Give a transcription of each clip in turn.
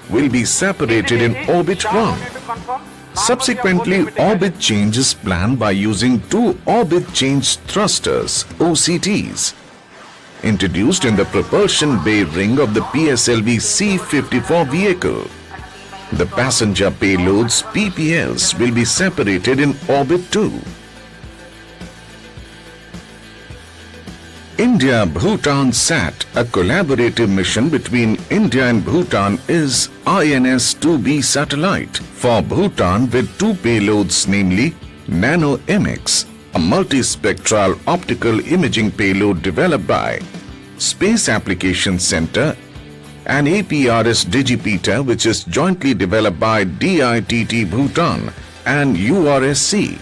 will be separated in orbit 1. Subsequently, orbit change is planned by using two orbit change thrusters, OCTs, introduced in the propulsion bay ring of the PSLV C-54 vehicle. The passenger payloads, PPLs, will be separated in orbit 2. India-Bhutan SAT, a collaborative mission between India and Bhutan, is INS-2B satellite for Bhutan with two payloads, namely Nano-MX, a multispectral optical imaging payload developed by Space Applications Center, and APRS Digipeater, which is jointly developed by DITT Bhutan and URSC.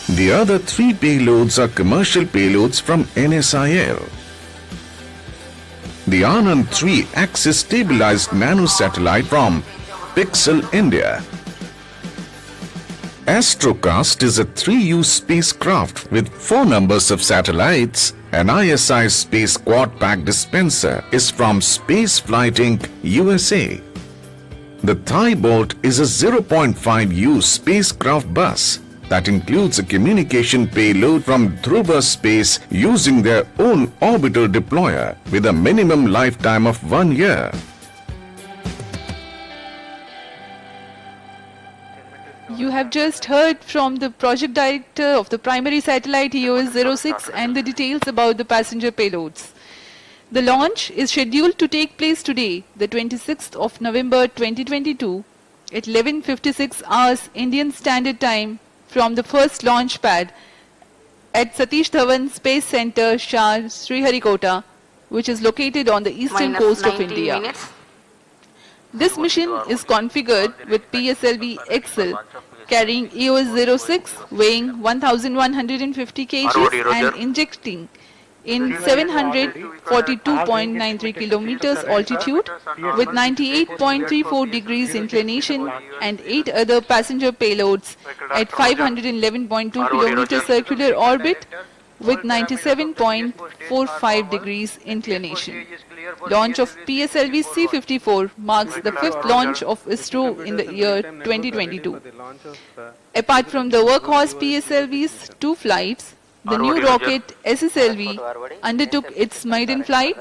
The other three payloads are commercial payloads from NSIL. The Anand 3 axis stabilized nanosatellite from Pixel India. Astrocast is a 3U spacecraft with 4 numbers of satellites. An ISI space quad pack dispenser is from Spaceflight Inc., USA. The Thai Bolt is a 0.5U spacecraft bus that includes a communication payload from Dhruva Space using their own orbital deployer with a minimum lifetime of 1 year. You have just heard from the project director of the primary satellite EOS-06 and the details about the passenger payloads. The launch is scheduled to take place today, the 26th of November 2022 at 11:56 hours Indian Standard Time from the first launch pad at Satish Dhawan Space Center, Shah, Sriharikota, which is located on the eastern coast of India. Minutes. This mission is configured with PSLV XL carrying EOS-06 weighing 1150 kg and injecting in 742.93 kilometers altitude with 98.34 degrees inclination and 8 other passenger payloads at 511.2 kilometers circular orbit with 97.45 degrees inclination. Launch of PSLV C-54 marks the 5th launch of ISRO in the year 2022. Apart from the workhorse PSLV's 2 flights, the new rocket SSLV undertook its maiden flight,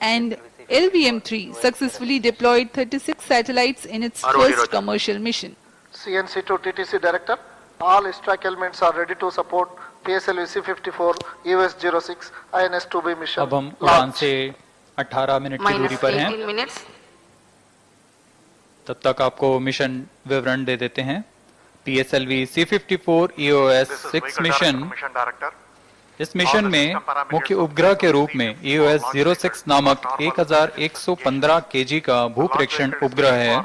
and LVM-3 successfully deployed 36 satellites in its first commercial mission. CNC to TTC Director, all strike elements are ready to support PSLV C-54 EOS-06 INS-2B mission. अब हम उड़ान से 18 minute की दूरी पर हैं। तब तक आपको मिशन विवरण दे देते हैं। PSLV C-54 EOS-6 मिशन, इस मिशन में मुख्य उपग्रह के रूप में EOS-06 नामक 1115 kg का भूप्रेक्षण उपग्रह है,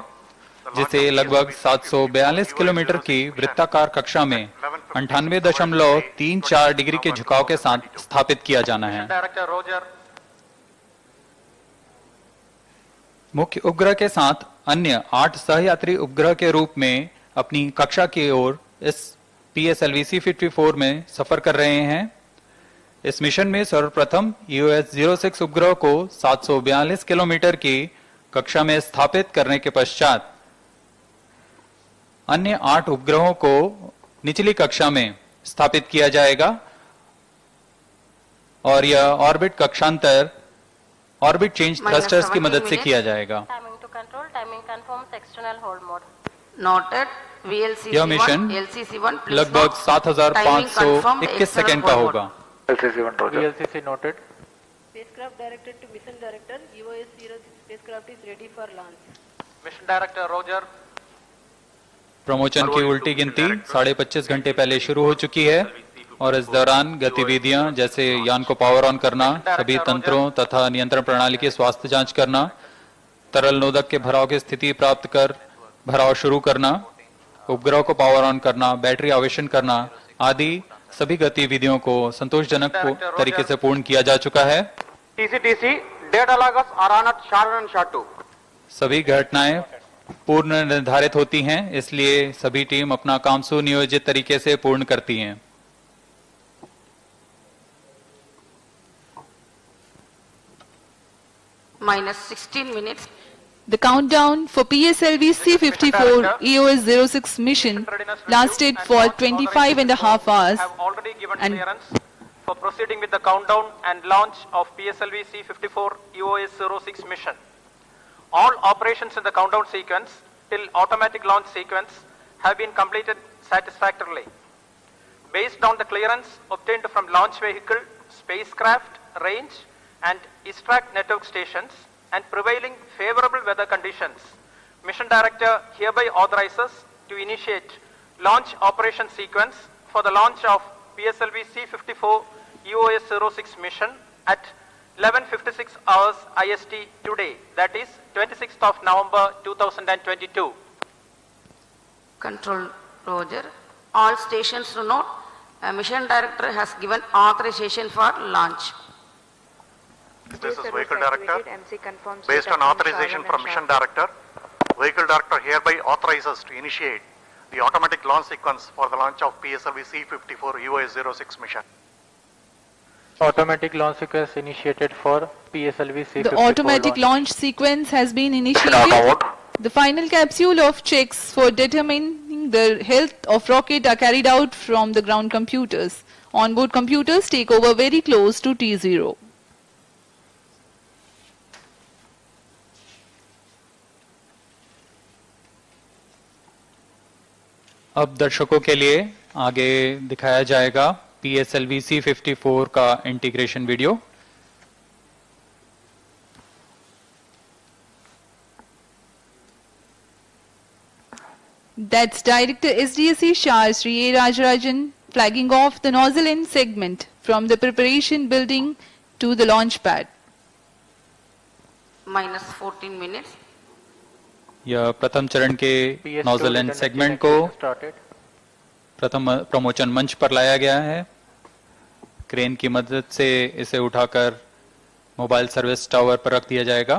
जिसे लगभग 742 किलोमीटर की वृत्ताकार कक्षा में 98.34 डिग्री के झुकाव के साथ स्थापित किया जाना है। मुख्य उपग्रह के साथ अन्य 8 सहयात्री उपग्रह के रूप में अपनी कक्षा की ओर इस PSLV C-54 में सफर कर रहे हैं। इस मिशन में सर्वप्रथम EOS-06 उपग्रह को 742 किलोमीटर की कक्षा में स्थापित करने के पश्चात अन्य 8 उपग्रहों को निचली कक्षा में स्थापित किया जाएगा और यह ऑर्बिट कक्षांतर ऑर्बिट चेंज थ्रस्टर्स की मदद से किया जाएगा। यह मिशन लगभग 7521 सेकेंड का होगा। VLCC noted. Spacecraft directed to mission director. EOS-06 spacecraft is ready for launch. Mission Director Roger. Promotion की उल्टी गिनती 25.5 घंटे पहले शुरू हो चुकी है और इस दौरान गतिविधियां जैसे यान को पावर ऑन करना, सभी तंत्रों तथा नियंत्रण प्रणाली की स्वास्थ्य जांच करना, तरल नोदक के भराव की स्थिति प्राप्त कर भराव शुरू करना, उपग्रह को पावर ऑन करना, बैटरी आवेशन करना आदि सभी गतिविधियों को संतोषजनक तरीके से पूर्ण किया जा चुका है। TCTC data loggers are on at Sharn and Shatu. सभी घटनाएं पूर्ण निर्धारित होती हैं, इसलिए सभी टीम अपना काम सुनियोजित तरीके से पूर्ण करती हैं। -16 minutes. The countdown for PSLV C-54 EOS-06 mission lasted for 25 and a half hours have already given and clearance for proceeding with the countdown and launch of PSLV C-54 EOS-06 mission. All operations in the countdown sequence till automatic launch sequence have been completed satisfactorily. Based on the clearance obtained from launch vehicle, spacecraft, range and ISRO network stations and prevailing favorable weather conditions, Mission Director hereby authorizes to initiate launch operation sequence for the launch of PSLV C-54 EOS-06 mission at 11:56 hours IST today, that is 26th of November 2022. Control Roger. All stations to note, Mission Director has given authorization for launch. This is Vehicle Director. Based on authorization from Mission Director, Vehicle Director hereby authorizes to initiate the automatic launch sequence for the launch of PSLV C-54 EOS-06 mission. Automatic launch sequence initiated for PSLV C-54 the automatic launch sequence has been initiated. The final capsule of checks for determining the health of rocket are carried out from the ground computers. Onboard computers take over very close to T0. अब दर्शकों के लिए आगे दिखाया जाएगा PSLV C-54 का integration video. That's Director SDSC Shah Sri A. Rajarajan flagging off the nozzle end segment from the preparation building to the launch pad. Minus 14 minutes. यह प्रथम चरण के नोजल एंड सेगमेंट को प्रथम प्रमोचन मंच पर लाया गया है। क्रेन की मदद से इसे उठाकर मोबाइल सर्विस टावर पर रख दिया जाएगा।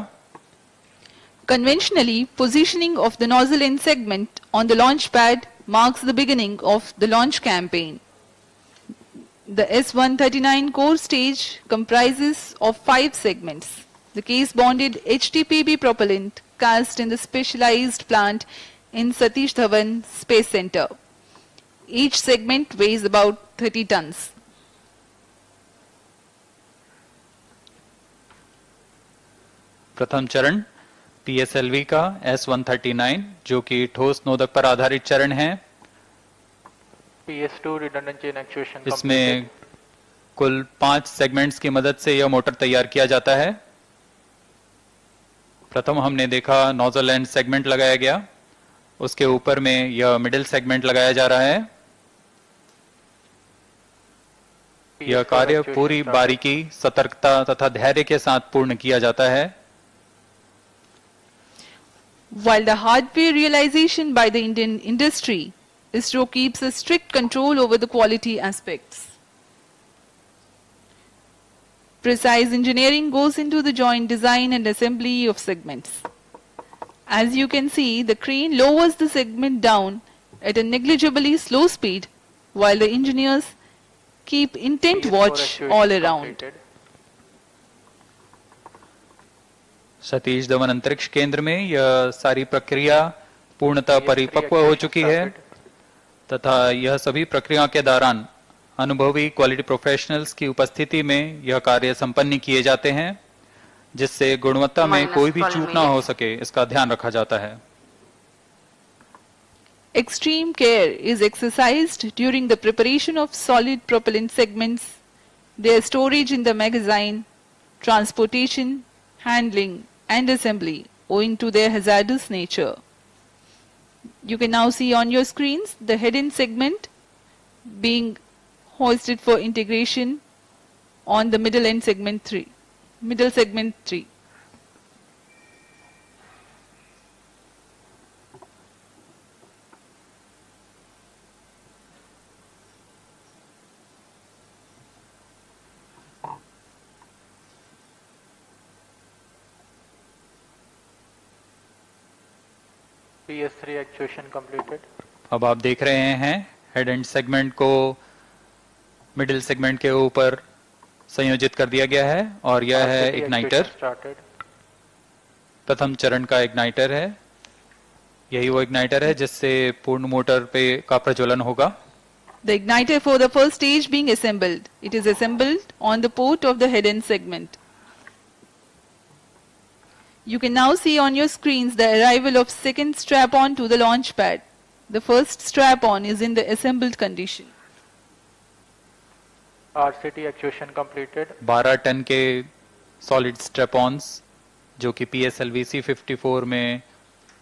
Conventionally, positioning of the nozzle end segment on the launch pad marks the beginning of the launch campaign. The S-139 core stage comprises of 5 segments. The case-bonded HTPB propellant cast in the specialized plant in Satish Dhawan Space Center. Each segment weighs about 30 tons. प्रथम चरण PSLV का S-139 जो कि ठोस नोदक पर आधारित चरण है। PS2 redundant chain actuation इसमें कुल 5 सेगमेंट्स की मदद से यह मोटर तैयार किया जाता है। प्रथम हमने देखा नोजल एंड सेगमेंट लगाया गया, उसके ऊपर में यह मिडिल सेगमेंट लगाया जा रहा है। यह कार्य पूरी बारीकी, सतर्कता तथा धैर्य के साथ पूर्ण किया जाता है। While the hardware realization by the Indian industry, ISRO keeps a strict control over the quality aspects. Precise engineering goes into the joint design and assembly of segments. As you can see, the crane lowers the segment down at a negligibly slow speed, while the engineers keep intent watch all around. Satish Dhawan अंतरिक्ष केंद्र में यह सारी प्रक्रिया पूर्णतः परिपक्व हो चुकी है तथा यह सभी प्रक्रिया के दौरान अनुभवी क्वालिटी प्रोफेशनल्स की उपस्थिति में यह कार्य संपन्न किए जाते हैं, जिससे गुणवत्ता में कोई भी चूक ना हो सके इसका ध्यान रखा जाता है। Extreme care is exercised during the preparation of solid propellant segments, their storage in the magazine, transportation, handling and assembly owing to their hazardous nature. You can now see on your screens the head-end segment being hoisted for integration on the middle segment 3. PS3 actuation completed. अब आप देख रहे हैं head and segment को middle segment के ऊपर संयोजित कर दिया गया है और यह है इग्नाइटर। प्रथम चरण का इग्नाइटर है। यही वो इग्नाइटर है जिससे पूर्ण मोटर पे का प्रज्वलन होगा। The igniter for the first stage being assembled. It is assembled on the port of the head end segment. You can now see on your screens the arrival of second strap-on to the launch pad. The first strap-on is in the assembled condition. RCT actuation completed. 12 ton के solid स्ट्रैप-ऑन्स जो कि PSLV C-54 में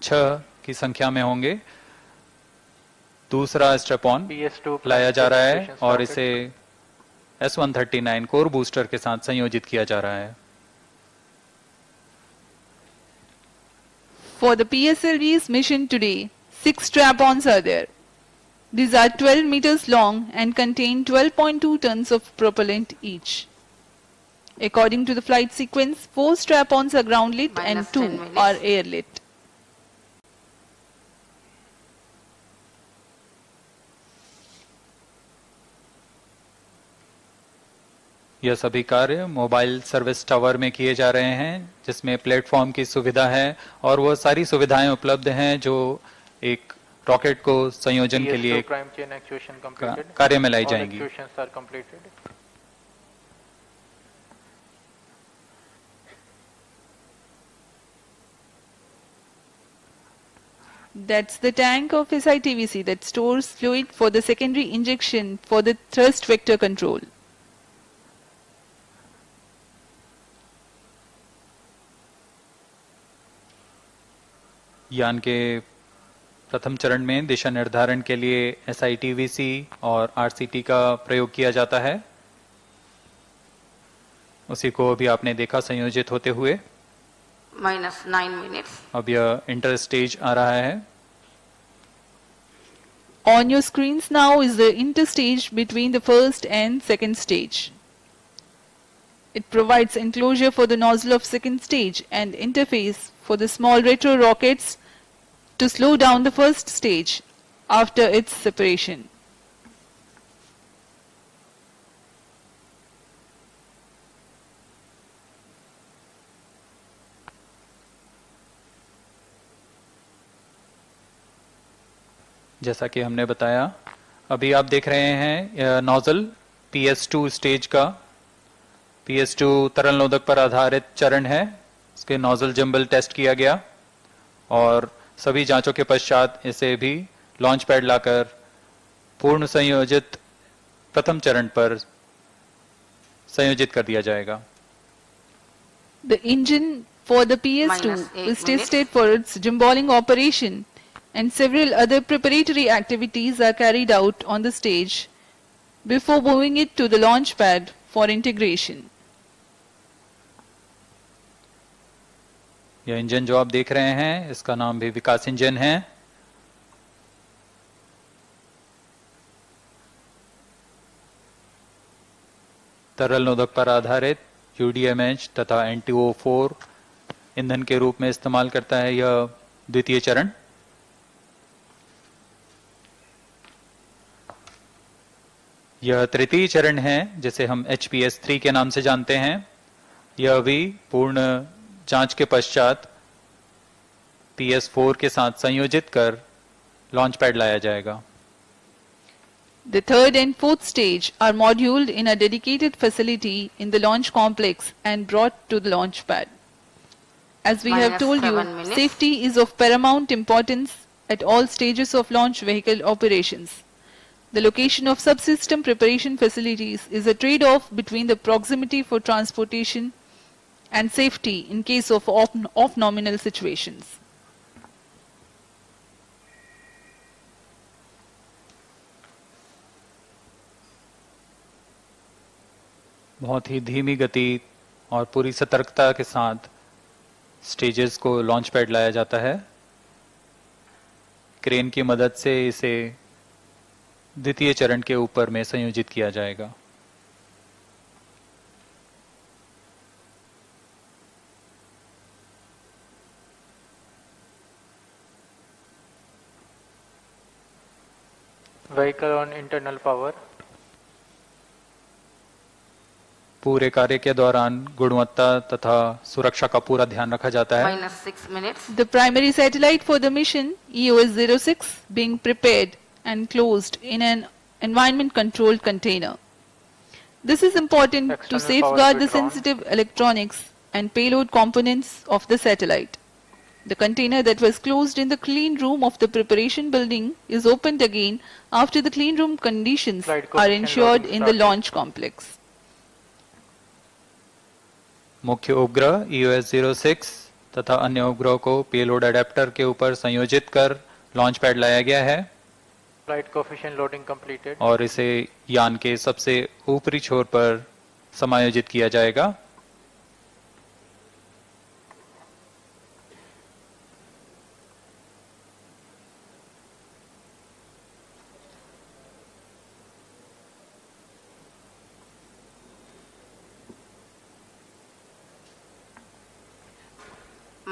6 की संख्या में होंगे। दूसरा strap-on PS2 लाया जा रहा है actuation और started. इसे S139 कोर बूस्टर के साथ संयोजित किया जा रहा है। For the PSLV's mission today, 6 strap-ons are there. These are 12 meters long and contain 12.2 tons of propellant each. According to the flight sequence, 4 strap-ons are ground lit and Minus 2 10 minutes. are air lit. यह सभी कार्य mobile service tower में किए जा रहे हैं जिसमें platform की सुविधा है और वो सारी सुविधाएं उपलब्ध हैं जो एक रॉकेट को संयोजन के लिए PS2 prime chain actuation completed. कार्य में लाई All जाएंगी। actuations are completed. That's the tank of SITVC that stores fluid for the secondary injection for the thrust vector control. यान के प्रथम चरण में दिशा निर्धारण के लिए SITVC और RCT का प्रयोग किया जाता है। उसी को अभी आपने देखा संयोजित होते हुए। minus 9 minutes. अब यह इंटर स्टेज आ रहा है। On your screens now is the interstage between the first and second stage. It provides enclosure for the nozzle of second stage and interface for the small retro rockets to slow down the first stage after its separation. जैसा कि हमने बताया, अभी आप देख रहे हैं nozzle PS2 stage का। PS2 तरल नोदक पर आधारित चरण है। इसके नोजल जंबल टेस्ट किया गया और सभी जांचों के पश्चात इसे भी लॉन्च पैड लाकर पूर्ण संयोजित प्रथम चरण पर संयोजित कर दिया जाएगा। The engine for the PS2 Minus 8 is tested for its gimballing operation, and several other preparatory activities are carried out on the stage before moving it to the launch pad for integration. यह engine जो आप देख रहे हैं इसका नाम भी विकास engine है। तरल नोदक पर आधारित UDMH तथा NTO4 ईंधन के रूप में इस्तेमाल करता है यह द्वितीय चरण। यह तृतीय चरण है जिसे हम HPS3 के नाम से जानते हैं। यह भी पूर्ण जांच के पश्चात PS4 के साथ संयोजित कर लॉन्च पैड लाया जाएगा। The third and fourth stage are moduled in a dedicated facility in the launch complex and brought to the launch pad. As we have Minus told you, 7 minutes. safety is of paramount importance at all stages of launch vehicle operations. The location of subsystem preparation facilities is a trade-off between the proximity for transportation and safety in case of off-nominal situations. बहुत ही धीमी गति और पूरी सतर्कता के साथ stages को launch pad लाया जाता है। क्रेन की मदद से इसे द्वितीय चरण के ऊपर में संयोजित किया जाएगा। Vehicle on internal power. पूरे कार्य के दौरान गुणवत्ता तथा सुरक्षा का पूरा ध्यान रखा जाता है। Minus 6 minutes. The primary satellite for the mission, EOS-06, being prepared and closed in an environment-controlled container. This is important to External power safeguard the withdrawn. sensitive electronics and payload components of the satellite. The container that was closed in the clean room of the preparation building is opened again after the clean room conditions Flight are coefficient ensured loading in the started. launch complex. मुख्य उपग्रह EOS-06 तथा अन्य उपग्रहों को payload adapter के ऊपर संयोजित कर लॉन्च पैड लाया गया है Flight coefficient loading completed. और इसे यान के सबसे ऊपरी छोर पर समायोजित किया जाएगा।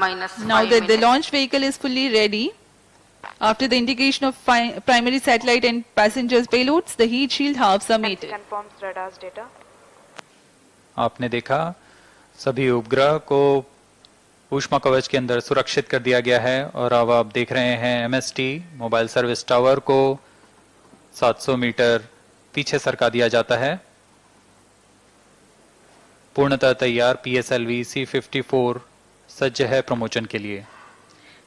Minus 5 Now that the minutes. launch vehicle is fully ready, after the indication of primary satellite and passengers payloads, the heat shield halves are mated. Confirms radar's data. आपने देखा सभी उपग्रह को ऊष्मा कवच के अंदर सुरक्षित कर दिया गया है और अब आप देख रहे हैं MST मोबाइल सर्विस टावर को 700 मीटर पीछे सरका दिया जाता है। पूर्णतः तैयार PSLV C-54 सज्ज है प्रमोशन के लिए।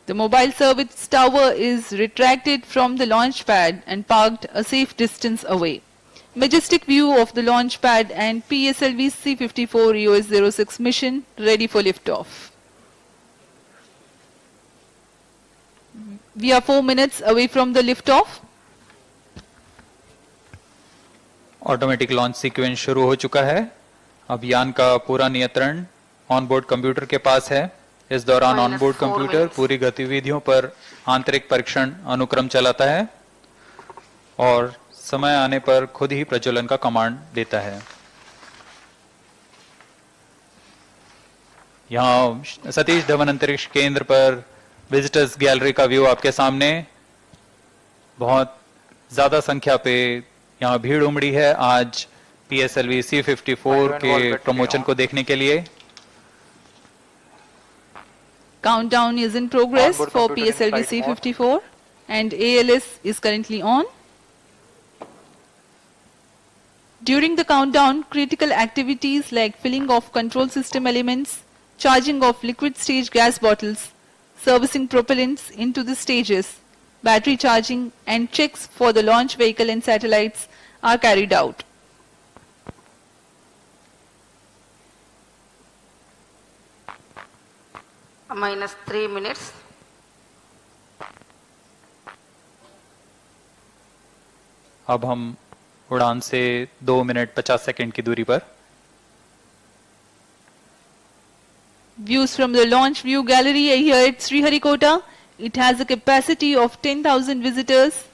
The mobile service tower is retracted from the launch pad and parked a safe distance away. Majestic view of the launch pad and PSLV C-54 EOS-06 mission ready for liftoff. We are 4 minutes away from the liftoff. Automatic launch sequence शुरू हो चुका है। अब यान का पूरा नियंत्रण onboard computer के पास है। इस दौरान Minus ऑनबोर्ड 4 कंप्यूटर minutes. पूरी गतिविधियों पर आंतरिक परीक्षण अनुक्रम चलाता है और समय आने पर खुद ही प्रज्वलन का कमांड देता है। यहाँ सतीश धवन अंतरिक्ष केंद्र पर विजिटर्स गैलरी का व्यू आपके सामने। बहुत ज्यादा संख्या पे यहाँ भीड़ उमड़ी है आज PSLV C-54 के प्रमोशन को देखने के लिए। Countdown is in progress Onboard for computer in PSLV flight mode. C-54 and ALS is currently on. During the countdown, critical activities like filling of control system elements, charging of liquid stage gas bottles, servicing propellants into the stages, battery charging and checks for the launch vehicle and satellites are carried out. Minus 3 minutes. अब हम उड़ान से 2 minute 50 second की दूरी पर। Views from the launch view gallery here at Sriharikota. It has a capacity of 10,000 visitors.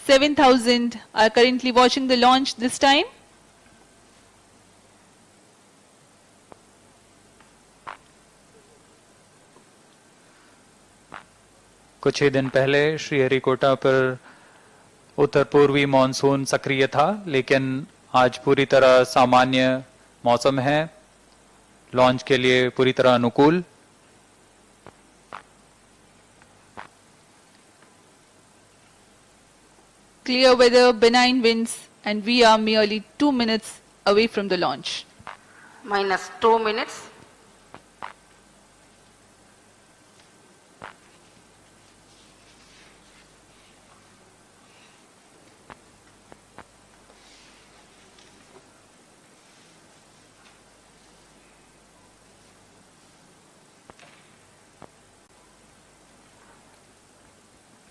7,000 are currently watching the launch this time. कुछ ही दिन पहले श्रीहरिकोटा पर उत्तर पूर्वी मानसून सक्रिय था, लेकिन आज पूरी तरह सामान्य मौसम है, लॉन्च के लिए पूरी तरह अनुकूल। Clear weather, benign winds, and we are merely 2 minutes away from the launch. Minus 2 minutes.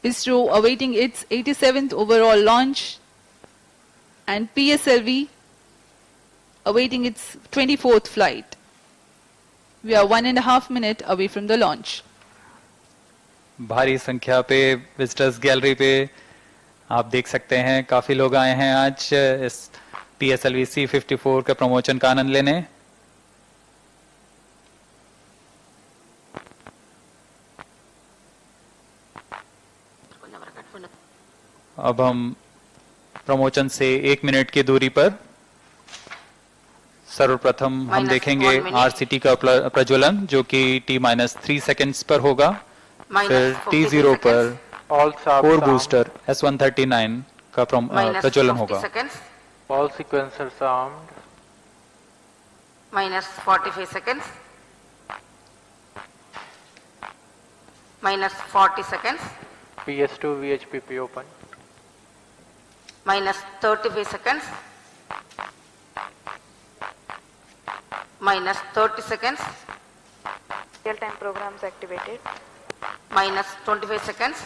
ISRO awaiting its 87th overall launch and PSLV awaiting its 24th flight. We are 1.5 minutes away from the launch. भारी संख्या पे visitors gallery पे आप देख सकते हैं, काफी लोग आए हैं आज इस PSLV C-54 के प्रमोशन का आनंद लेने। अब हम प्रमोचन से 1 मिनट की दूरी पर सर्वप्रथम हम Minus देखेंगे 1 minute. आरसीटी का प्रज्वलन जो कि T-3 सेकेंड्स पर होगा। फिर Minus 50 T0 पर seconds. All subs 4 armed. Booster S139 का Minus प्रज्वलन 50 होगा। seconds. All sequencers armed. Minus 45 seconds. Minus 40 seconds. PS2 VHPP open. Minus 35 seconds. Minus 30 seconds. Real-time programs activated. Minus 25 seconds.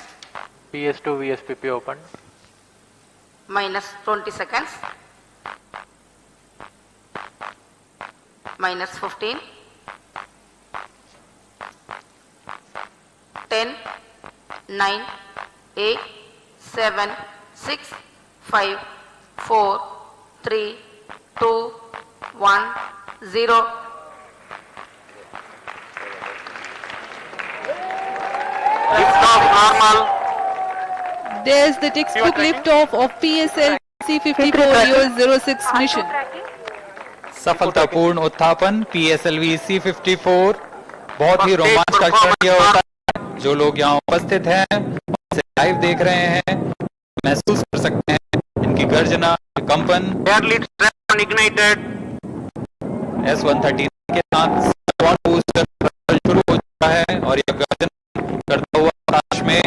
PS2 VSPP open. Minus 20 seconds. Minus 15. 10, 9, 8, 7, 6, 5, 4, 3, 2, 1, 0. Liftoff normal. There's the textbook liftoff of PSLV C-54 06 mission. सफलतापूर्ण उत्थापन PSLV C-54 बहुत ही रोमांचक क्षण यह होता है। जो लोग यहाँ उपस्थित हैं उसे लाइव देख रहे हैं, महसूस कर सकते हैं इनकी गर्जना, कंपन। Air lead strap ignited. S139 के साथ क्वाड बूस्टर शुरू हो चुका है और यह गर्जन करता हुआ आकाश में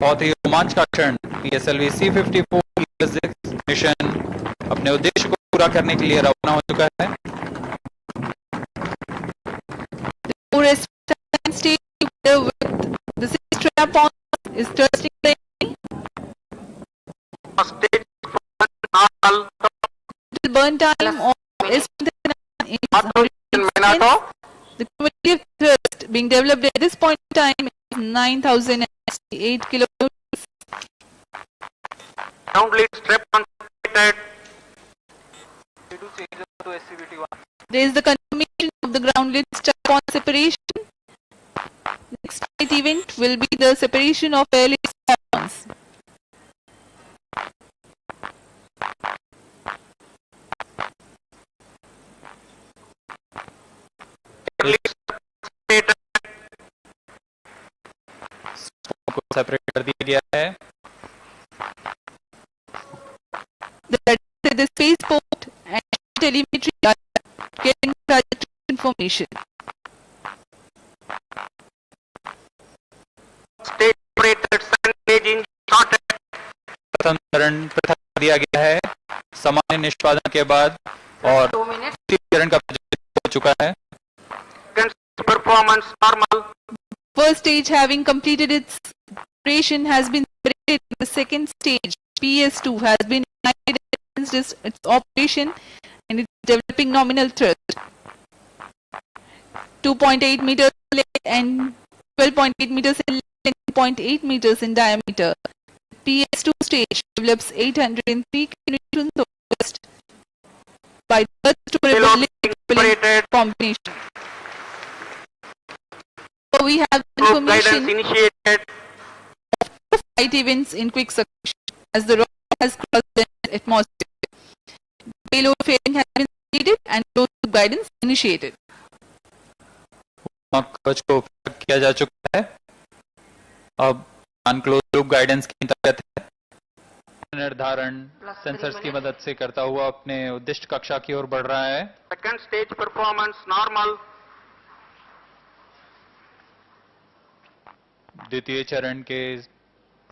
बहुत ही रोमांचक क्षण। PSLV C-54 मिशन अपने उद्देश्य को पूरा करने के लिए रवाना हो चुका है। Stage with the strap-on is trusting the Stage normal. burn time of S139 is 100 Minato. The cumulative thrust being developed at this point in time is 9,008 kilonewtons. Ground lead strap activated. There is the confirmation of the ground lead strap-on separation. Next flight event will be the separation of air lead strap-ons. को separate कर दिया गया है। The spaceport and telemetry data getting trajectory information. Stage operated sand engine started. प्रथम चरण पृथक कर दिया गया है सामान्य निष्पादन के बाद और 2 minutes. द्वितीय चरण का प्रज्वलन हो चुका है। Performance normal. First stage having completed its operation has been separated. The second stage PS2 has been ignited against its operation and it's developing nominal thrust. 2.8 meters in length and 12.8 meters in length and 2.8 meters in diameter. PS2 stage develops 803 kilonewtons of thrust by thrust to propellant combination. So we have Group guidance information initiated. of flight events in quick succession as the rocket has crossed the atmosphere. Payload fairing has been completed and closed loop guidance initiated. कवच को उपयोग किया जा चुका है। अब unclose loop guidance की अंतर्गत है। निर्धारण सेंसर्स की मदद से करता हुआ अपने उद्दिष्ट कक्षा की ओर बढ़ रहा है। Second stage performance normal. द्वितीय चरण के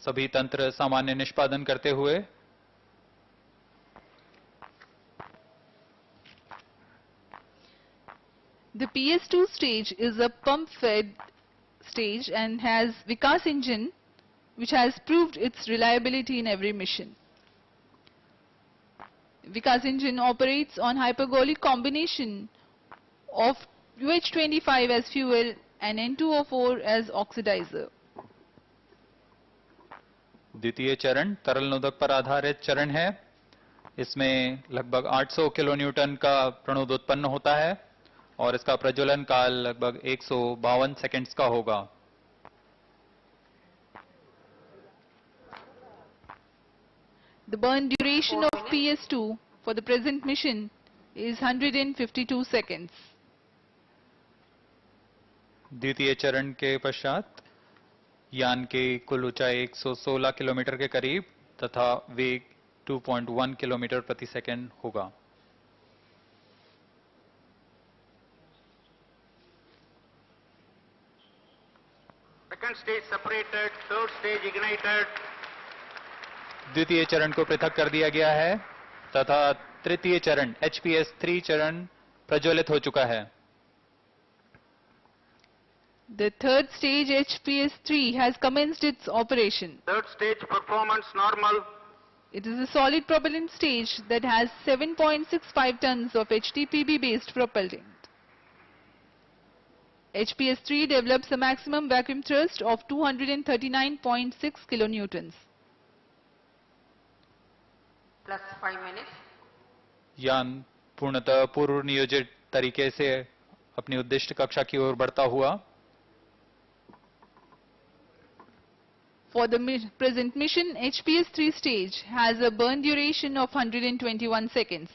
सभी तंत्र सामान्य निष्पादन करते हुए The PS2 stage is a pump-fed stage and has Vikas engine which has proved its reliability in every mission. Vikas engine operates on hypergolic combination of UH25 as fuel and N2O4 as oxidizer. द्वितीय चरण तरल नोदक पर आधारित चरण है। इसमें लगभग 800 kilonewton का प्रणोद उत्पन्न होता है और इसका प्रज्वलन काल लगभग 152 सेकंड्स का होगा। The burn duration 4 of minutes. PS2 for the present mission is 152 seconds. द्वितीय चरण के पश्चात यान की कुल ऊंचाई 116 किलोमीटर के करीब तथा वेग 2.1 किलोमीटर प्रति सेकंड होगा। Second stage separated, third stage ignited. द्वितीय चरण को पृथक कर दिया गया है तथा तृतीय चरण HPS-3 चरण प्रज्वलित हो चुका है। The third stage HPS-3 has commenced its operation. Third stage performance normal. It is a solid propellant stage that has 7.65 tons of HTPB based propellant. HPS-3 develops a maximum vacuum thrust of 239.6 kilonewtons. Plus 5 minutes. यान पूर्णतः पूर्व नियोजित तरीके से अपनी उद्दिष्ट कक्षा की ओर बढ़ता हुआ। For the present mission, HPS-3 stage has a burn duration of 121 seconds.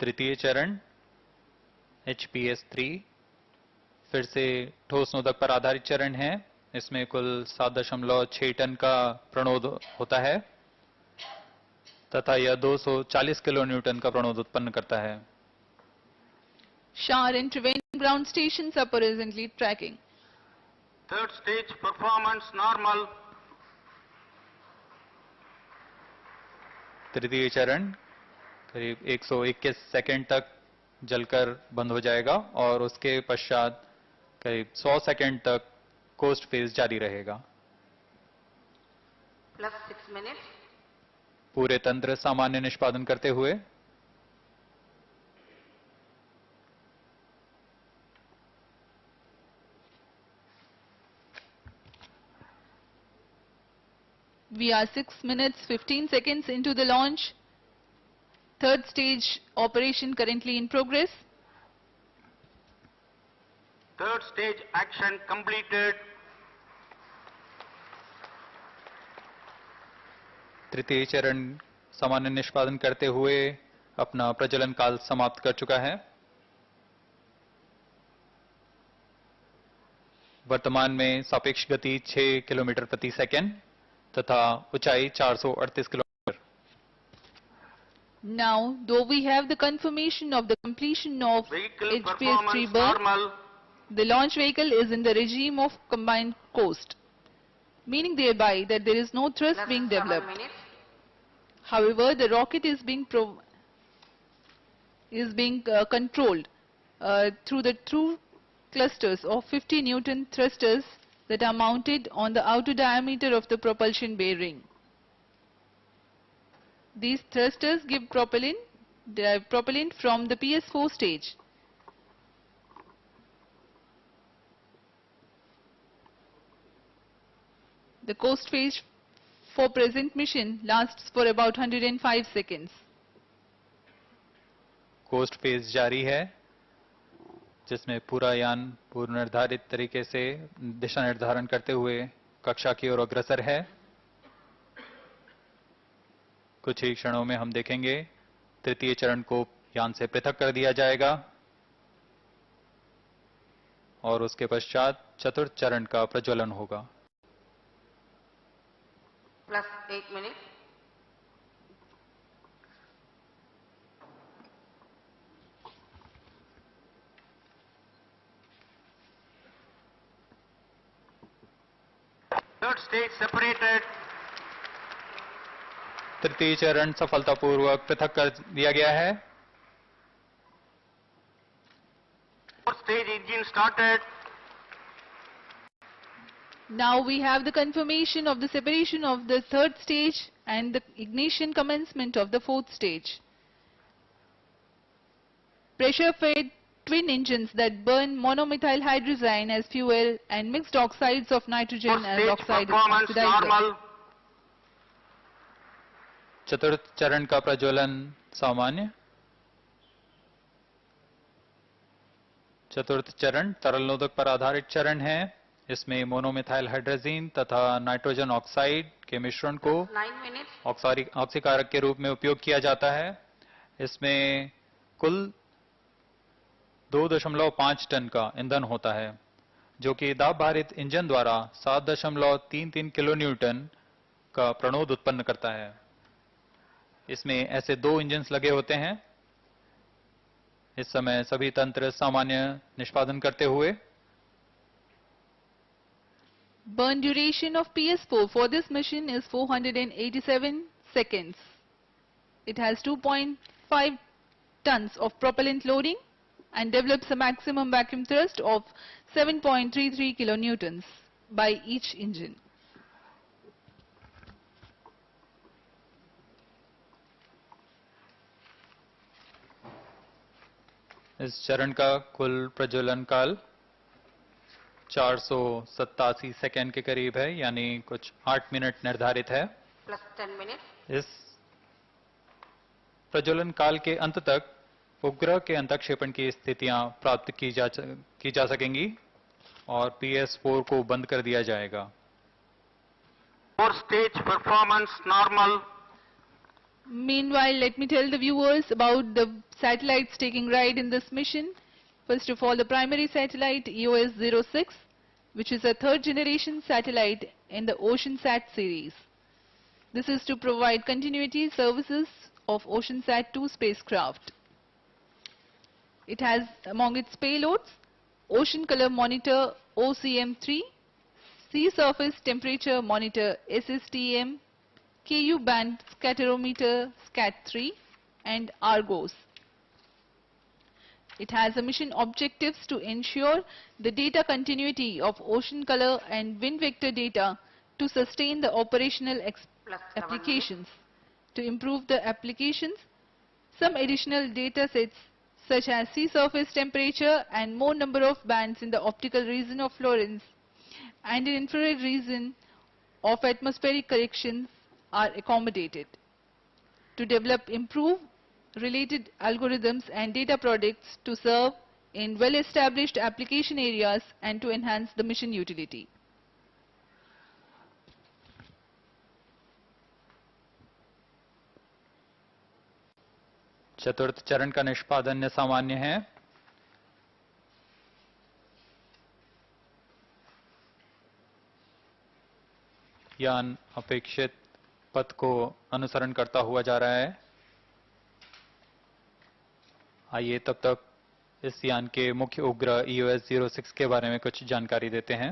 तृतीय चरण HPS-3 फिर से ठोस नोदक पर आधारित चरण है। इसमें कुल 7.6 टन का प्रणोद होता है तथा यह 240 किलो न्यूटन का प्रणोद उत्पन्न करता है। Shower and training ground stations are presently tracking. Third stage performance normal. तृतीय चरण करीब 121 सेकंड तक जलकर बंद हो जाएगा और उसके पश्चात करीब 100 सेकंड तक कोस्ट फेज जारी रहेगा। Plus 6 minutes. पूरे तंत्र सामान्य निष्पादन करते हुए We are 6 minutes 15 seconds into the launch. Third stage operation currently in progress. Third stage action completed. तृतीय चरण सामान्य निष्पादन करते हुए अपना प्रज्वलन काल समाप्त कर चुका है। वर्तमान में सापेक्ष गति 6 किलोमीटर प्रति सेकंड तथा ऊंचाई 438 kilometre. Now, though we have the confirmation of the completion of Vehicle HPS-3 performance burn, normal. the launch vehicle is in the regime of combined coast, meaning thereby that there is no thrust Plus being 7 developed. minutes. However, the rocket is being controlled through the two clusters of 50 Newton thrusters that are mounted on the outer diameter of the propulsion bearing. These thrusters give propellant from the PS4 stage. The coast phase for present mission lasts for about 105 seconds. Coast phase जारी है जिसमें पूरा यान पूर्व निर्धारित तरीके से दिशा निर्धारण करते हुए कक्षा की ओर अग्रसर है। कुछ ही क्षणों में हम देखेंगे तृतीय चरण को यान से पृथक कर दिया जाएगा और उसके पश्चात चतुर्थ चरण का प्रज्वलन होगा। Plus 8 minutes. Third stage separated. तृतीय चरण सफलतापूर्वक पृथक कर दिया गया है। Fourth stage engine started. Now we have the confirmation of the separation of the third stage and the ignition commencement of the fourth stage. Pressure-fed twin engines that burn monomethyl hydrazine as fuel and mixed oxides of nitrogen Fourth as stage oxide performance oxidizer. normal. चतुर्थ चरण का प्रज्वलन सामान्य। चतुर्थ चरण तरल नोदक पर आधारित चरण है। इसमें मोनोमिथाइल हाइड्रोजीन तथा नाइट्रोजन ऑक्साइड के मिश्रण को 9 minutes. ऑक्सीकारक के रूप में उपयोग किया जाता है। इसमें कुल 2.5 टन का ईंधन होता है, जो कि दाब भारित इंजन द्वारा 7.33 किलो न्यूटन का प्रणोद उत्पन्न करता है। इसमें ऐसे 2 इंजन्स लगे होते हैं। इस समय सभी तंत्र सामान्य निष्पादन करते हुए Burn duration of PS4 for this mission is 487 seconds. It has 2.5 tons of propellant loading and develops a maximum vacuum thrust of 7.33 kilonewtons by each engine. इस चरण का कुल प्रज्वलन काल 487 सेकेंड के करीब है, यानी कुछ 8 मिनट निर्धारित है। Plus 10 minutes. इस प्रज्वलन काल के अंत तक उपग्रह के अंतक्षेपण की स्थितियां प्राप्त की जा सकेंगी और PS4 को बंद कर दिया जाएगा। 4 stage performance normal. Meanwhile, let me tell the viewers about the satellites taking ride in this mission. First of all, the primary satellite EOS-06, which is a third generation satellite in the OceanSat series. This is to provide continuity services of OceanSat-2 spacecraft. It has among its payloads Ocean Color Monitor OCM3, Sea Surface Temperature Monitor SSTM, KU Band Scatterometer SCAT3 and Argos. It has a mission objectives to ensure the data continuity of ocean color and wind vector data to sustain the operational applications. To improve the applications, some additional data sets such as sea surface temperature and more number of bands in the optical region of Florence and in infrared region of atmospheric corrections are accommodated. To develop improved related algorithms and data products to serve in well-established application areas and to enhance the mission utility. चतुर्थ चरण का निष्पादन सामान्य है। यान अपेक्षित पथ को अनुसरण करता हुआ जा रहा है। आइए तब तक इस यान के मुख्य उपग्रह EOS-06 के बारे में कुछ जानकारी देते हैं।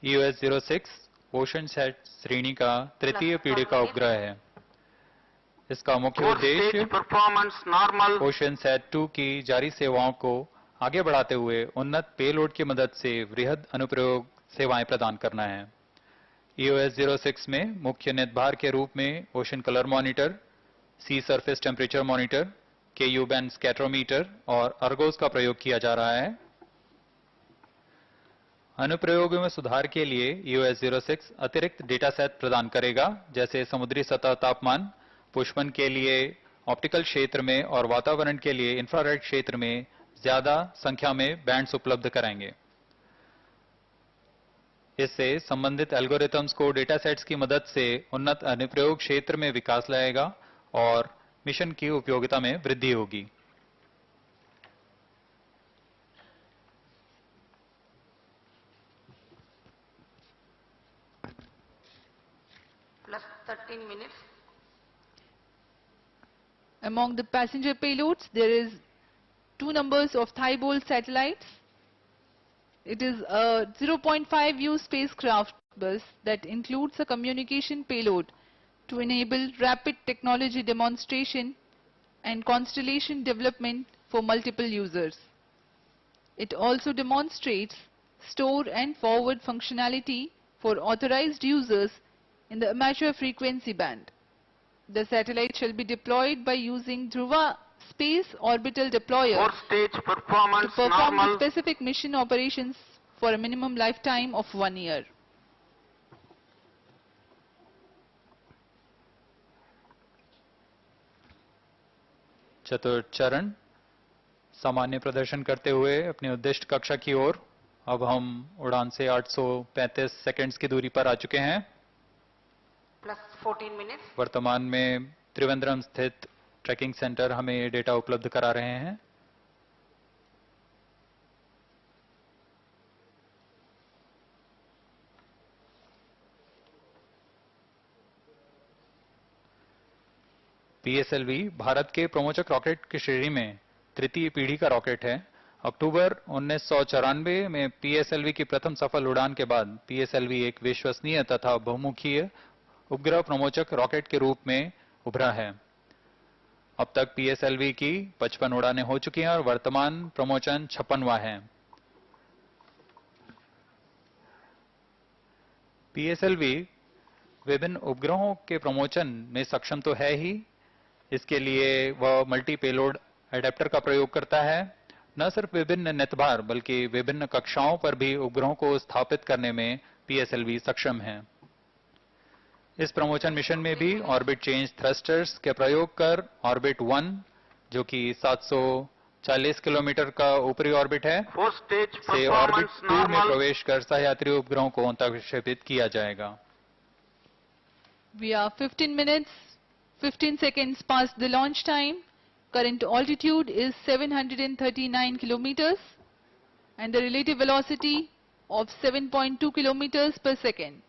EOS-06 ओशनसैट श्रेणी का तृतीय पीढ़ी का उपग्रह है। इसका मुख्य उद्देश्य ओशनसैट 2 की जारी सेवाओं को आगे बढ़ाते हुए उन्नत पेलोड की मदद से वृहद अनुप्रयोग सेवाएं प्रदान करना है। EOS-06 में मुख्य नेतभार के रूप में ocean colour monitor, sea surface temperature monitor, KU band scatterometer और अर्गोस का प्रयोग किया जा रहा है। अनुप्रयोगों में सुधार के लिए EOS-06 अतिरिक्त डेटा सेट प्रदान करेगा, जैसे समुद्री सतह तापमान, पुष्पन के लिए ऑप्टिकल क्षेत्र में और वातावरण के लिए इंफ्रारेड क्षेत्र में ज्यादा संख्या में बैंड्स उपलब्ध कराएंगे। इससे संबंधित एल्गोरिथम्स को डेटा सेट्स की मदद से उन्नत अनुप्रयोग क्षेत्र में विकास लाएगा और मिशन की उपयोगिता में वृद्धि होगी। Plus 13 minutes. Among the passenger payloads, there is 2 numbers of Thibault satellites. It is a 0.5U spacecraft bus that includes a communication payload to enable rapid technology demonstration and constellation development for multiple users. It also demonstrates store and forward functionality for authorized users in the amateur frequency band. The satellite shall be deployed by using Dhruva Space Orbital Deployer Stage performance to perform the normal. specific mission operations for a minimum lifetime of 1 year. चतुर्थ चरण सामान्य प्रदर्शन करते हुए अपनी उद्दिष्ट कक्षा की ओर अब हम उड़ान से 835 सेकंड्स की दूरी पर आ चुके हैं। plus 14 minutes. वर्तमान में त्रिवेंद्रम स्थित ट्रैकिंग सेंटर हमें ये डेटा उपलब्ध करा रहे हैं। PSLV भारत के प्रोमोचक रॉकेट की श्रेणी में तृतीय पीढ़ी का रॉकेट है। अक्टूबर 1994 में PSLV की प्रथम सफल उड़ान के बाद PSLV एक विश्वसनीय तथा बहुमुखीय उपग्रह प्रमोचक रॉकेट के रूप में उभरा है। अब तक PSLV की 55 उड़ानें हो चुकी हैं और वर्तमान प्रमोचन 56वां है। PSLV विभिन्न उपग्रहों के प्रमोचन में सक्षम तो है ही, इसके लिए वह मल्टी पेलोड एडेप्टर का प्रयोग करता है। न सिर्फ विभिन्न नेतभार बल्कि विभिन्न कक्षाओं पर भी उपग्रहों को स्थापित करने में PSLV सक्षम है। इस प्रमोचन मिशन में भी ऑर्बिट चेंज थ्रस्टर्स के प्रयोग कर ऑर्बिट 1 जो कि 740 किलोमीटर का ऊपरी ऑर्बिट है से ऑर्बिट 2 में प्रवेश कर सहयात्री उपग्रहों को अंतःक्षेपित किया जाएगा। We are 15 minutes, 15 seconds past the launch time. Current altitude is 739 kilometers and the relative velocity of 7.2 kilometers per second.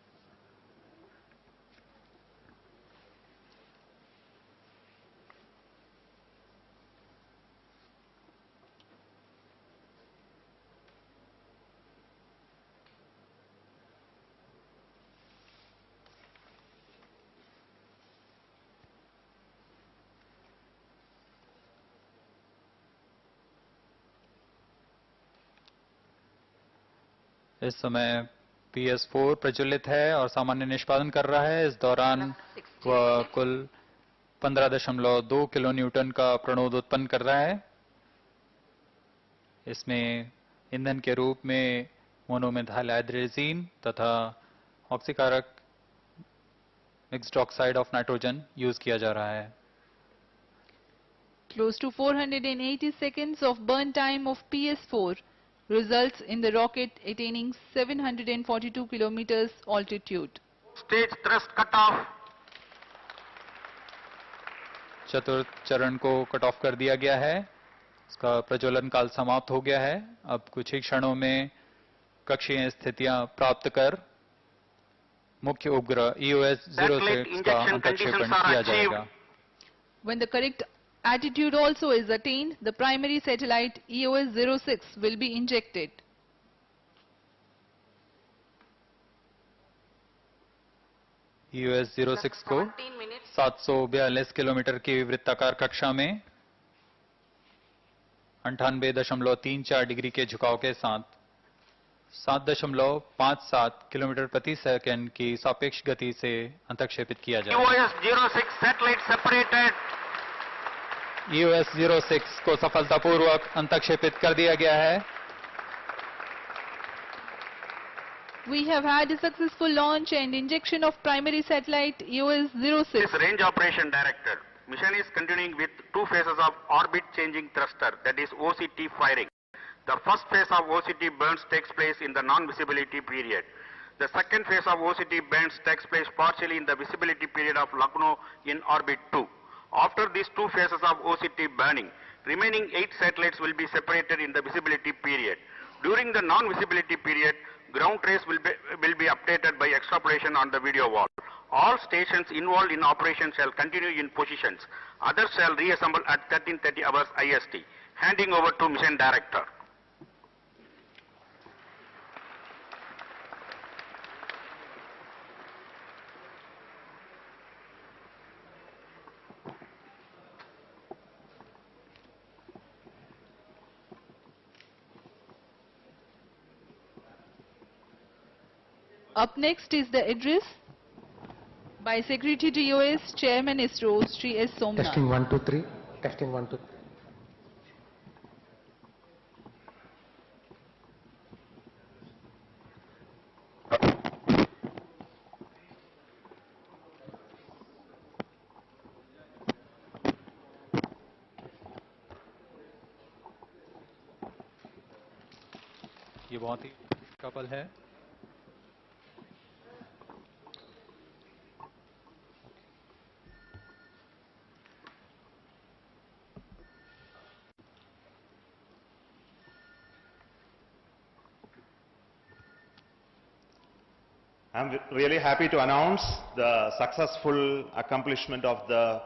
इस समय PS4 प्रज्वलित है और सामान्य निष्पादन कर रहा है। इस दौरान वह कुल 15.2 किलो न्यूटन का प्रणोद उत्पन्न कर रहा है। इसमें ईंधन के रूप में मोनोमेथाइल हाइड्रोजीन तथा ऑक्सीकारक mixed oxide of nitrogen use किया जा रहा है। Close to 480 seconds of burn time of PS4 results in the rocket attaining 742 kilometers altitude. Stage thrust cutoff. चतुर्थ चरण को कट ऑफ कर दिया गया है। इसका प्रज्वलन काल समाप्त हो गया है। अब कुछ ही क्षणों में कक्षीय स्थितियां प्राप्त कर मुख्य उपग्रह EOS-06 का अंतःक्षेपण किया जाएगा। When the correct attitude also is attained, the primary satellite EOS-06 will be injected. EOS-06 को 742 किलोमीटर की वृत्ताकार कक्षा में 98.34 डिग्री के झुकाव के साथ 7.57 किलोमीटर प्रति सेकंड की सापेक्ष गति से अंतःक्षेपित किया जाएगा। EOS-06 satellite separated. EOS-06 को सफलतापूर्वक अंतःक्षेपित कर दिया गया है। We have had a successful launch and injection of primary satellite EOS-06. This range operation director. Mission is continuing with two phases of orbit changing thruster, that is OCT firing. The first phase of OCT burns takes place in the non-visibility period. The second phase of OCT burns takes place partially in the visibility period of Lucknow in orbit 2. After these two phases of OCT burning, remaining 8 satellites will be separated in the visibility period. During the non-visibility period, ground trace will be updated by extrapolation on the video wall. All stations involved in operation shall continue in positions. Others shall reassemble at 13:30 hours IST. Handing over to Mission Director. Up next is the address by Secretary to EOS, Chairman ISRO, Sri S. Somnath. Testing 1 2 3. Testing 1 2 3. ये बहुत ही couple है। I'm really happy to announce the successful accomplishment of the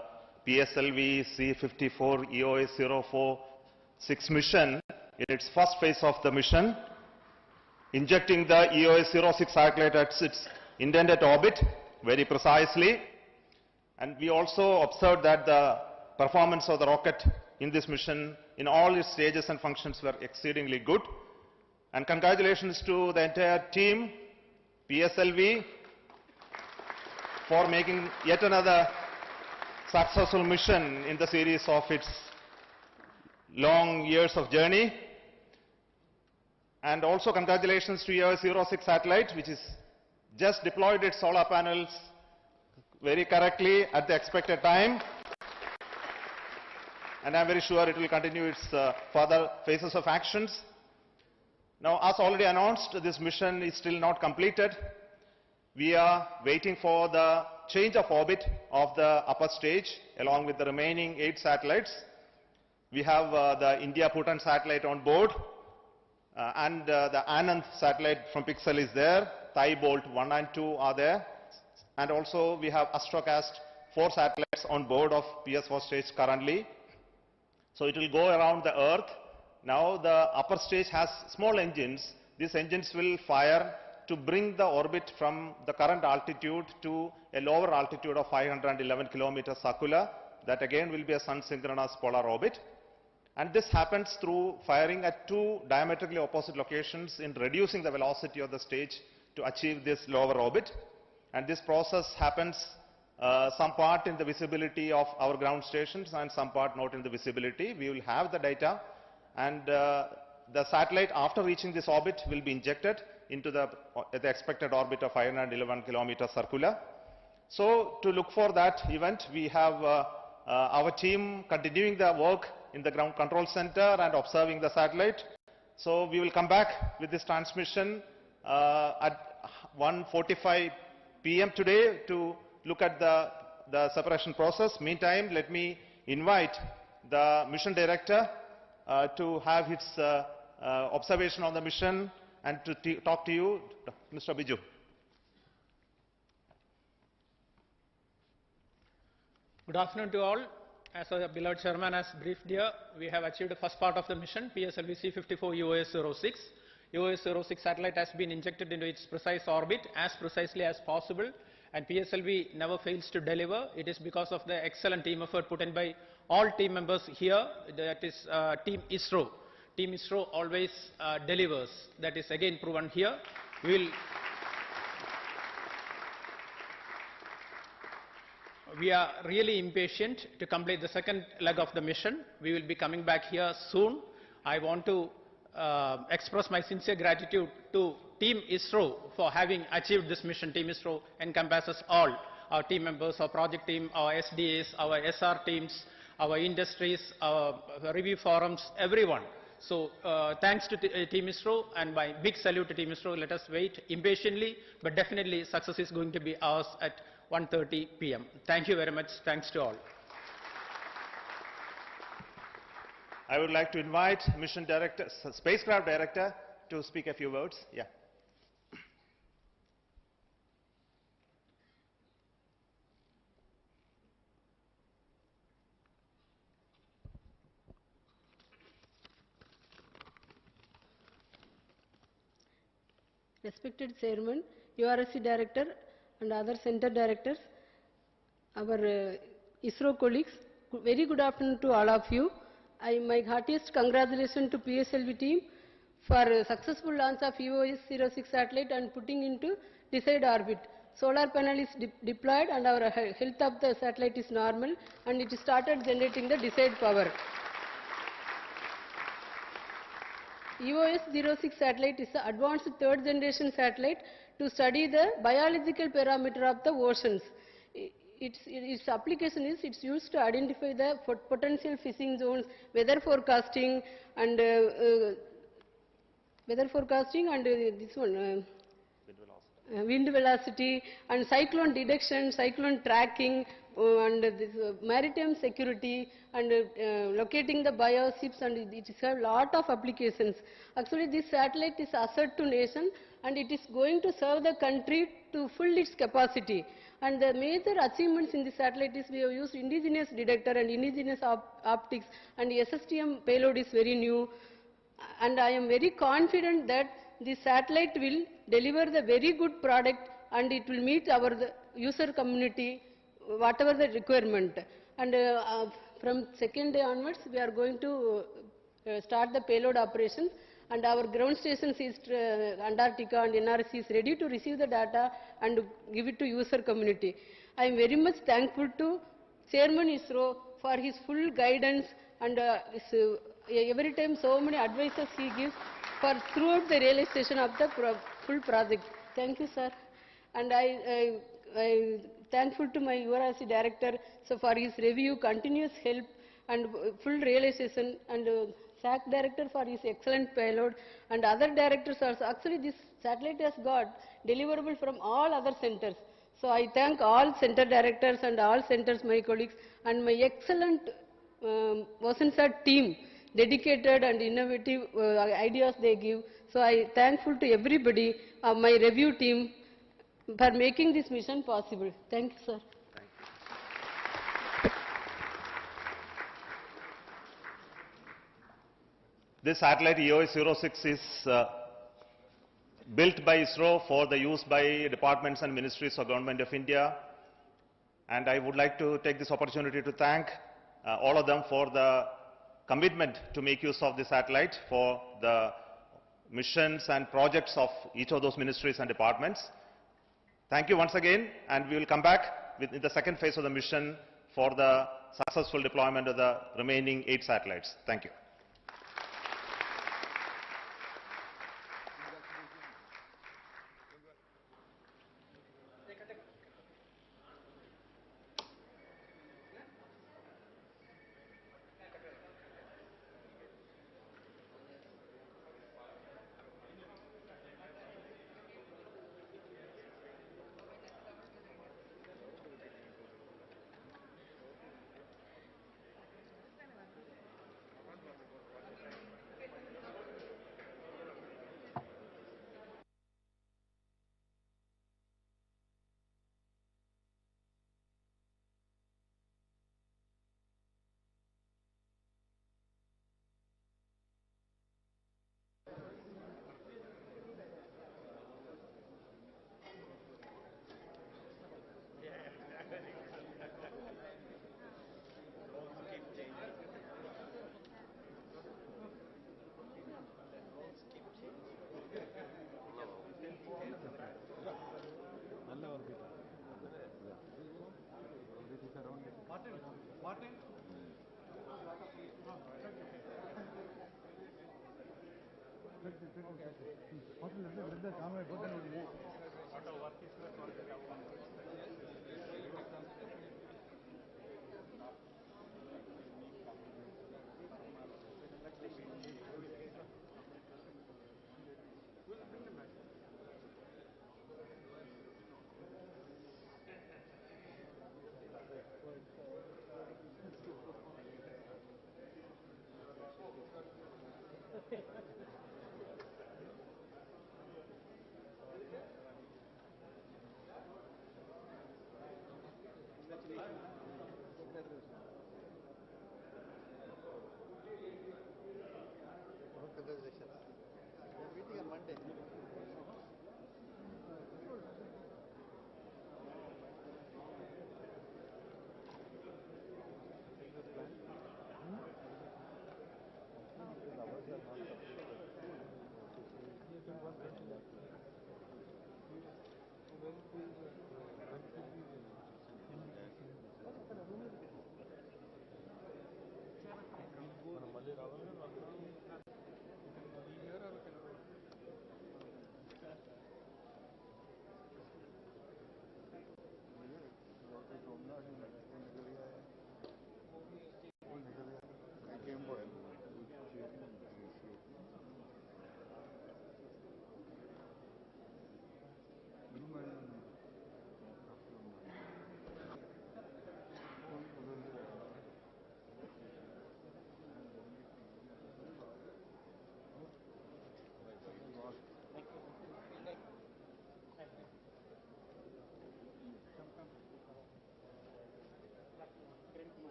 PSLV C-54 EOS-046 mission in its first phase of the mission, injecting the EOS-06 satellite at its intended orbit very precisely. And we also observed that the performance of the rocket in this mission in all its stages and functions were exceedingly good. And congratulations to the entire team, PSLV, for making yet another successful mission in the series of its long years of journey. And also congratulations to EOS-06 satellite, which is just deployed its solar panels very correctly at the expected time. And I'm very sure it will continue its further phases of actions. Now, as already announced, this mission is still not completed. We are waiting for the change of orbit of the upper stage along with the remaining 8 satellites. We have the India-Bhutan satellite on board and the Anand satellite from Pixel is there. Thai Bolt 1 and 2 are there. And also we have Astrocast 4 satellites on board of PS4 stage currently. So it will go around the Earth. Now the upper stage has small engines. These engines will fire to bring the orbit from the current altitude to a lower altitude of 511 kilometers circular. That again will be a sun-synchronous polar orbit. And this happens through firing at 2 diametrically opposite locations in reducing the velocity of the stage to achieve this lower orbit. And this process happens some part in the visibility of our ground stations and some part not in the visibility. We will have the data. And the satellite, after reaching this orbit, will be injected into the expected orbit of 511 kilometers circular. So to look for that event, we have our team continuing the work in the ground control center and observing the satellite. So we will come back with this transmission at 1:45 p.m. today to look at the separation process. Meantime, let me invite the mission director to have his observation on the mission and to talk to you, Mr. Biju. Good afternoon to all. As our beloved chairman has briefed here, we have achieved the first part of the mission, PSLV C-54 EOS-06. EOS-06 satellite has been injected into its precise orbit as precisely as possible, and PSLV never fails to deliver. It is because of the excellent team effort put in by all team members here, that is Team ISRO. Team ISRO always delivers. That is again proven here. We are really impatient to complete the second leg of the mission. We will be coming back here soon. I want to express my sincere gratitude to Team ISRO for having achieved this mission. Team ISRO encompasses all our team members, our project team, our SDAs, our SR teams, our industries, our review forums, everyone. So thanks to Team ISRO and my big salute to Team ISRO. Let us wait impatiently, but definitely success is going to be ours at 1:30 p.m. Thank you very much. Thanks to all. I would like to invite mission director, spacecraft director, to speak a few words. Yeah. Respected Chairman, URSC Director and other Center Directors, our ISRO colleagues, very good afternoon to all of you. My heartiest congratulations to PSLV team for successful launch of EOS-06 satellite and putting into desired orbit. Solar panel is deployed and our health of the satellite is normal and it started generating the desired power. EOS-06 satellite is an advanced third generation satellite to study the biological parameter of the oceans. Its application is it's used to identify the potential fishing zones, weather forecasting and weather forecasting and this one, wind velocity and cyclone detection, cyclone tracking, and this maritime security and locating the bioships, and it has a lot of applications. Actually, this satellite is asset to nation and it is going to serve the country to full its capacity. And the major achievements in this satellite is we have used indigenous detector and indigenous optics, and SSTM payload is very new. And I am very confident that the satellite will deliver the very good product and it will meet our user community, whatever the requirement. And from second day onwards, we are going to start the payload operations, and our ground stations is Antarctica and NRC is ready to receive the data and give it to user community. I am very much thankful to Chairman ISRO for his full guidance and every time so many advices he gives for throughout the realization of the full project. Thank you, sir. And I thankful to my URC director so for his review, continuous help and full realization, and SAC director for his excellent payload, and other directors also. Actually, this satellite has got deliverable from all other centers. So I thank all center directors and all centers, my colleagues, and my excellent Vasansat team, dedicated and innovative ideas they give. So I thankful to everybody, my review team, for making this mission possible. Thank you, sir. This satellite EOS-06 is built by ISRO for the use by departments and ministries of Government of India. And I would like to take this opportunity to thank all of them for the commitment to make use of the satellite for the missions and projects of each of those ministries and departments. Thank you once again, and we will come back in the second phase of the mission for the successful deployment of the remaining 8 satellites. Thank you.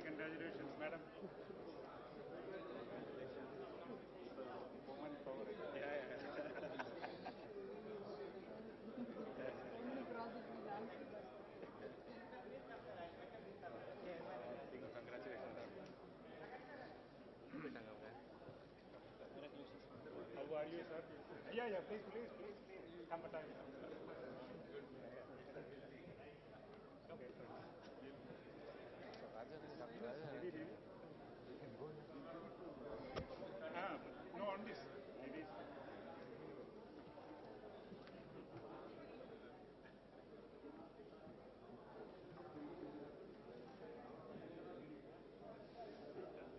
Congratulations, madam. How are you, sir? Yeah, please. Come back. Okay, no, on this. Maybe.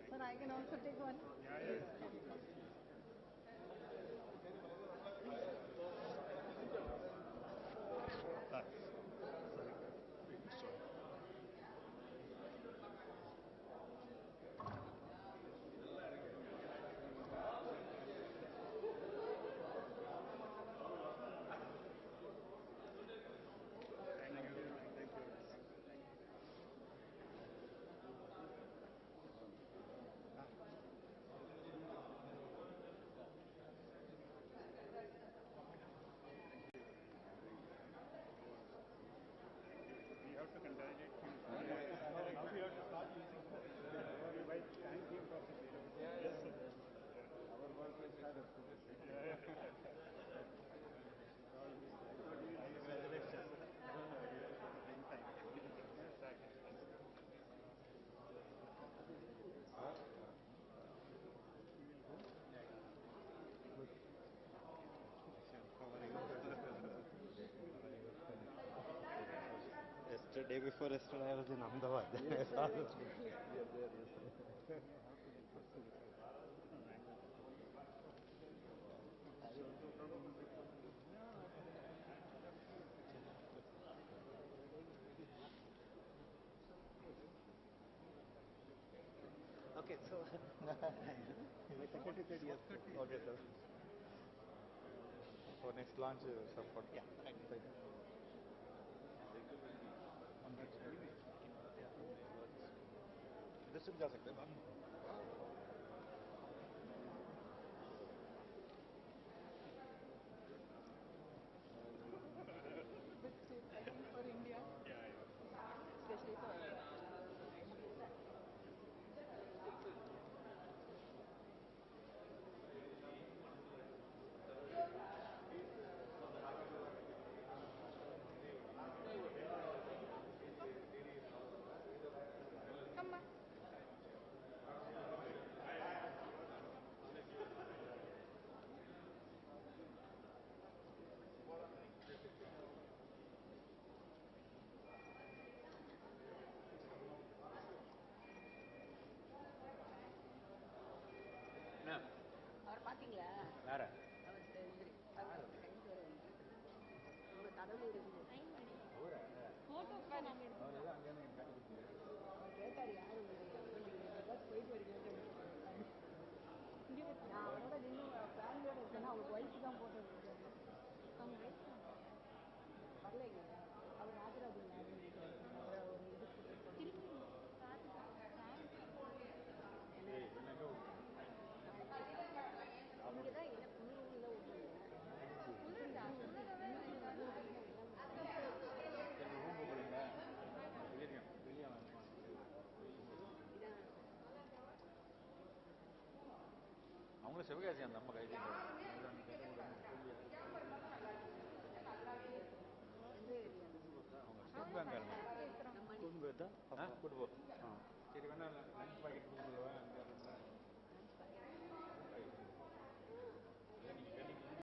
Sir, I can also take one. Yeah. We have to congratulate you. Now we have to start using thank you for yes, sir. Our work will start up. Congratulations. Yesterday, before yesterday, I was in Ahmedabad. Yes, Okay, so my secretary said yes. Okay, sir. For next launch support. Yeah, right. इधर से भी जा सकते हैं बाद में I think for India, especially for come on. அவர் பாத்தீங்களா வேற அவர் கைது வர உங்க கடவுள் இருக்குது Photo கேட்டாரு யாரு போயிட்டு நான் அவரோட நின்று ஃபேமிலியோட இருக்கேன்னா அவருக்கு ஒய்ஃப் தான் போட்டது அவங்க வரலைங்க அவர் ஆஜராகுங்க அவரை ஒரு இது இங்கே தான் இல்லை புல்லூரில் அவங்களும் சிவகாசி அந்த அம்மா கைது அவங்க ஸ்டேட் பேங்க் கூட்டு போ சரி வேணா லஞ்ச் பாக்கெட் கொடுத்துருவேன்